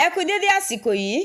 Ẹ kú dédé àsìkò yìí.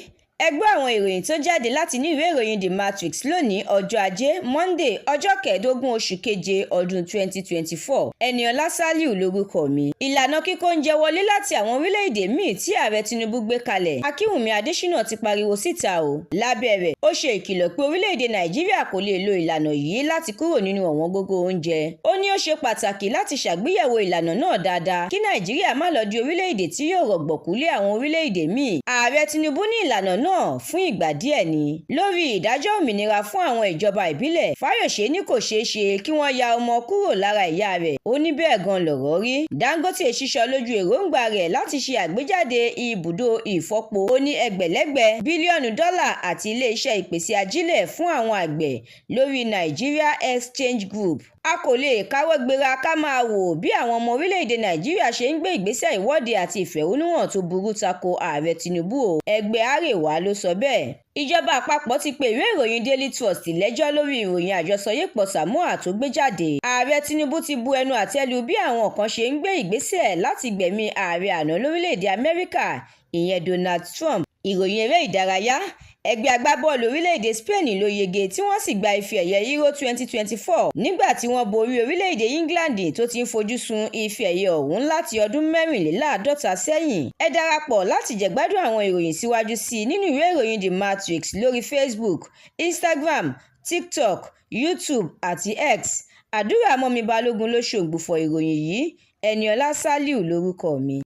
Ẹ gbọ́ àwọn ìròyìn tó jáde láti inú ìwé ìròyìn The Matrix lónìí ọjọ́ Ajé Monday ọjọ́ kẹẹ̀ẹ́dógún oṣù keje ọdún 2024. Ẹniọlá Sálíù lórúkọ mi. Ìlànà kíkó oúnjẹ wọlé láti àwọn orílẹ̀-èdè míì tí ààrẹ Tinubu gbé kalẹ̀. Akínwùmí Adésínà ti pariwo síta o. Lábẹ́ rẹ̀, ó ṣe ìkìlọ̀ pé orílẹ̀-èdè Nàìjíríà kò lè lo ìlànà yìí láti kúrò nínú ọ̀wọ́n gógó oúnjẹ. Ó ní ó ṣe pàtàkì láti ṣàgbéyẹ̀wò ìlànà náà dáadáa kí Nàìjíríà má lọ di orílẹ̀-èdè tí yóò rọ̀gbọ̀kú lé àwọn orílẹ̀-èdè míì. Ààrẹ Tinubu ní ìlànà náà fún ìgbà díẹ̀ ni. Lórí ìdájọ́ òmìnira fún àwọn ìjọba ìbílẹ̀, Fáyọ̀ṣe ní kò ṣeé ṣe kí wọ́n ya ọmọ kúrò lára ìyá rẹ̀. Ó ní bẹ́ẹ̀ gan lọ̀rọ̀ rí. Dangote ṣíṣọ lójú èròǹgbà rẹ̀ láti ṣe àgbéjáde ibùdó ìfọpo. Ó ní ẹgbẹ̀lẹ́gbẹ̀ bílíọ̀nù dọ́là àti ilé-iṣẹ́ ìpèsè ajílẹ̀ fún àwọn àgbẹ̀ lórí Nigeria Exchange Group. A kò lè káwọ́ gbéra ká máa wò bí àwọn ọmọ orílẹ̀-èdè Nàìjíríà ṣe ń gbé ìgbésẹ̀ ìwọ́de àti ìfẹ̀hónúhàn tó burú tako ààrẹ Tinubu o. Ẹgbẹ́ Àrèwá ló sọ bẹ́ẹ̀. Ìjọba àpapọ̀ ti pe ìwé ìròyìn Daily Trust lẹ́jọ́ lórí ìròyìn àjọsọyépọ̀ Samoa tó gbé jáde. Ààrẹ Tinubu ti bu ẹnu àtẹ́ lu bí àwọn kan ṣe ń gbé ìgbésẹ̀ láti gbẹ̀mí ààrẹ àná lórílẹ̀-èdè Amẹ́ríkà, ìyẹn Donald Trump. Ìròyìn eré ìdárayá. Ẹgbẹ́ agbábọ́ọ̀lù orílẹ̀-èdè Spain ló yege tí wọ́n sì gba ife ẹ̀yẹ Euro 2024 nígbà tí wọ́n borí orílẹ̀-èdè England tó ti ń fojú sun ife ẹ̀yẹ ọ̀hún láti ọdún 54 sẹ́yìn. Ẹ darapọ̀ láti jẹ̀gbádùn àwọn ìròyìn síwájú sí i nínú ìwé ìròyìn The Matrix lórí Facebook, Instagram, TikTok, YouTube àti X. Àdúrà mọ́mi Balógun ló ṣògbùfọ̀ ìròyìn yìí. Ẹniọlá Sálíù lórúkọ mi.